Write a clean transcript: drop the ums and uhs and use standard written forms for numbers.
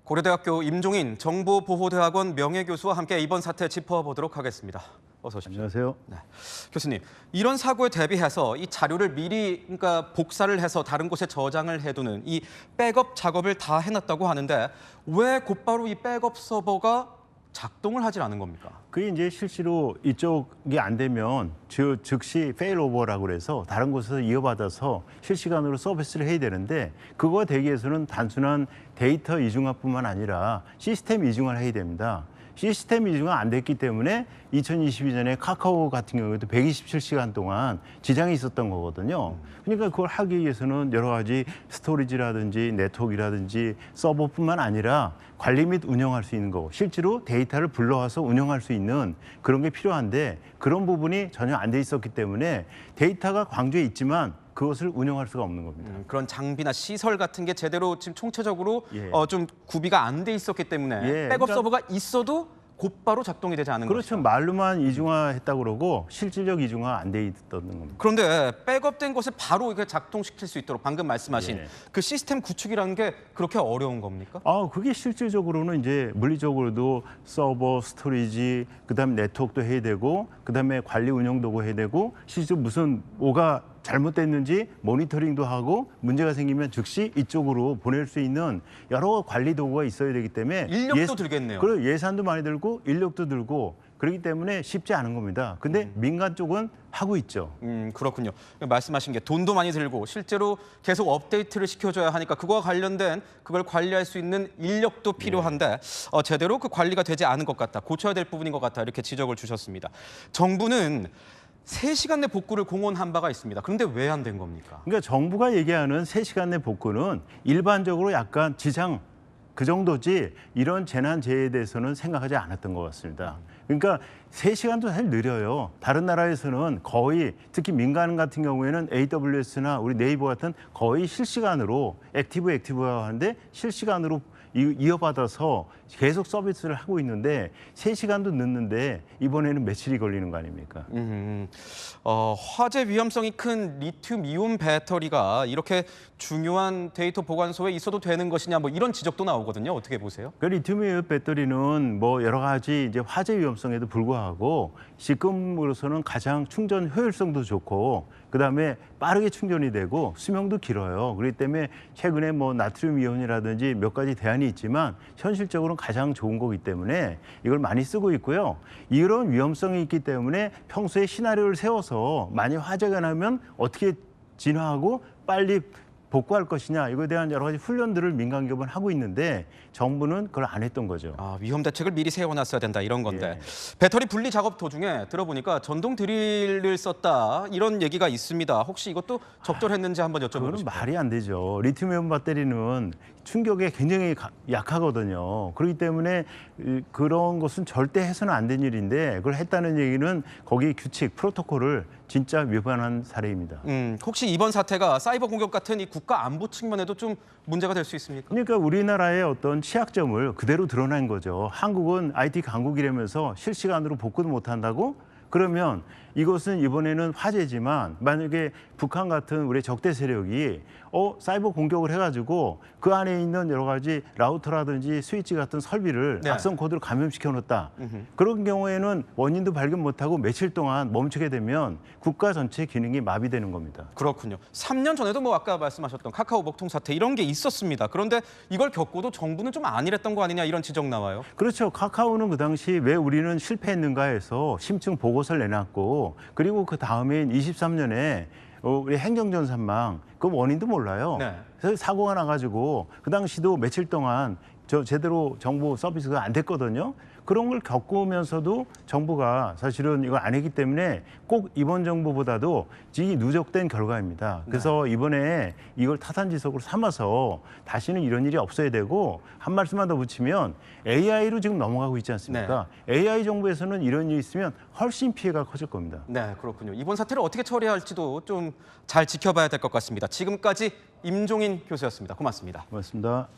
고려대학교 임종인 정보보호대학원 명예교수와 함께 이번 사태 짚어보도록 하겠습니다. 어서 오십시오. 안녕하세요. 네. 교수님, 이런 사고에 대비해서 이 자료를 미리 복사를 해서 다른 곳에 저장을 해두는 이 백업 작업을 다 해놨다고 하는데 왜 곧바로 이 백업 서버가 작동을 하질 않은 겁니까? 그게 이제 실제로 이쪽이 안 되면 즉시 페일오버라고 그래서 다른 곳에서 이어받아서 실시간으로 서비스를 해야 되는데 그거 되기 위해서는 단순한 데이터 이중화뿐만 아니라 시스템 이중화를 해야 됩니다. 시스템 이중화 안 됐기 때문에 2022년에 카카오 같은 경우에도 127시간 동안 지장이 있었던 거거든요. 그러니까 그걸 하기 위해서는 여러 가지 스토리지라든지 네트워크라든지 서버뿐만 아니라 관리 및 운영할 수 있는 거고 실제로 데이터를 불러와서 운영할 수 있는 그런 게 필요한데 그런 부분이 전혀 안 돼 있었기 때문에 데이터가 광주에 있지만 그것을 운영할 수가 없는 겁니다. 그런 장비나 시설 같은 게 제대로 지금 총체적으로 예. 좀 구비가 안 돼 있었기 때문에 예, 백업 그러니까 서버가 있어도 곧바로 작동이 되지 않은 그렇죠. 것이죠. 말로만 이중화했다고 그러고 실질적 이중화 안 돼 있었던 겁니다. 그런데 백업된 것을 바로 이렇게 작동시킬 수 있도록 방금 말씀하신 예. 그 시스템 구축이라는 게 그렇게 어려운 겁니까? 그게 실질적으로는 이제 물리적으로도 서버, 스토리지, 그다음에 네트워크도 해야 되고, 그다음에 관리 운영도 해야 되고, 실제 무슨 뭐가 잘못됐는지 모니터링도 하고 문제가 생기면 즉시 이쪽으로 보낼 수 있는 여러 관리 도구가 있어야 되기 때문에 인력도 들겠네요. 그리고 예산도 많이 들고 인력도 들고 그렇기 때문에 쉽지 않은 겁니다. 근데 민간 쪽은 하고 있죠. 그렇군요. 말씀하신 게 돈도 많이 들고 실제로 계속 업데이트를 시켜줘야 하니까 그거와 관련된 그걸 관리할 수 있는 인력도 필요한데 제대로 그 관리가 되지 않은 것 같다. 고쳐야 될 부분인 것 같다. 이렇게 지적을 주셨습니다. 정부는 3시간 내 복구를 공언한 바가 있습니다. 그런데 왜 안 된 겁니까? 그러니까 정부가 얘기하는 3시간 내 복구는 일반적으로 약간 지장 그 정도지 이런 재난재해에 대해서는 생각하지 않았던 것 같습니다. 그러니까 3시간도 사실 느려요. 다른 나라에서는 거의 특히 민간 같은 경우에는 AWS나 우리 네이버 같은 거의 실시간으로 액티브화 하는데 실시간으로 이어받아서 계속 서비스를 하고 있는데 3시간도 늦는데 이번에는 며칠이 걸리는 거 아닙니까? 화재 위험성이 큰 리튬 이온 배터리가 이렇게 중요한 데이터 보관소에 있어도 되는 것이냐 뭐 이런 지적도 나오거든요. 어떻게 보세요? 그 리튬 이온 배터리는 뭐 여러 가지 이제 화재 위험성에도 불구하고 지금으로서는 가장 충전 효율성도 좋고 그다음에 빠르게 충전이 되고 수명도 길어요. 그렇기 때문에 최근에 뭐 나트륨 이온이라든지 몇 가지 대안이 있지만 현실적으로는 가장 좋은 거기 때문에 이걸 많이 쓰고 있고요. 이런 위험성이 있기 때문에 평소에 시나리오를 세워서 만약 화재가 나면 어떻게 진화하고 빨리 복구할 것이냐 이거에 대한 여러 가지 훈련들을 민간 기업은 하고 있는데 정부는 그걸 안 했던 거죠. 위험 대책을 미리 세워놨어야 된다 이런 건데 예. 배터리 분리 작업 도중에 들어보니까 전동 드릴을 썼다 이런 얘기가 있습니다. 혹시 이것도 적절했는지 한번 여쭤보고 그거는 싶어요. 말이 안 되죠. 리튬이온 배터리는 충격에 굉장히 약하거든요. 그렇기 때문에 그런 것은 절대 해서는 안 된 일인데 그걸 했다는 얘기는 거기 규칙, 프로토콜을 진짜 위반한 사례입니다. 혹시 이번 사태가 사이버 공격 같은 이 국가 안보 측면에도 좀 문제가 될 수 있습니까? 그러니까 우리나라의 어떤 취약점을 그대로 드러낸 거죠. 한국은 IT 강국이라면서 실시간으로 복구도 못한다고? 그러면 이것은 이번에는 화재지만 만약에 북한 같은 우리 적대 세력이 사이버 공격을 해가지고 그 안에 있는 여러 가지 라우터라든지 스위치 같은 설비를 네. 악성 코드로 감염시켜 놓았다. 그런 경우에는 원인도 발견 못하고 며칠 동안 멈추게 되면 국가 전체 기능이 마비되는 겁니다. 그렇군요. 3년 전에도 뭐 아까 말씀하셨던 카카오 먹통 사태 이런 게 있었습니다. 그런데 이걸 겪고도 정부는 좀 안일했던 거 아니냐 이런 지적 나와요. 그렇죠. 카카오는 그 당시 왜 우리는 실패했는가 해서 심층 보고서를 내놨고 그리고 그 다음엔 23년에 우리 행정전산망 그 원인도 몰라요. 네. 그래서 사고가 나가지고 그 당시도 며칠 동안 제대로 정보 서비스가 안 됐거든요. 그런 걸 겪으면서도 정부가 사실은 이걸 안 했기 때문에 꼭 이번 정부보다도 이 누적된 결과입니다. 그래서 이번에 이걸 타산지석으로 삼아서 다시는 이런 일이 없어야 되고 한 말씀만 더 붙이면 AI로 지금 넘어가고 있지 않습니까? AI 정부에서는 이런 일이 있으면 훨씬 피해가 커질 겁니다. 네, 그렇군요. 이번 사태를 어떻게 처리할지도 좀 잘 지켜봐야 될 것 같습니다. 지금까지 임종인 교수였습니다. 고맙습니다. 고맙습니다.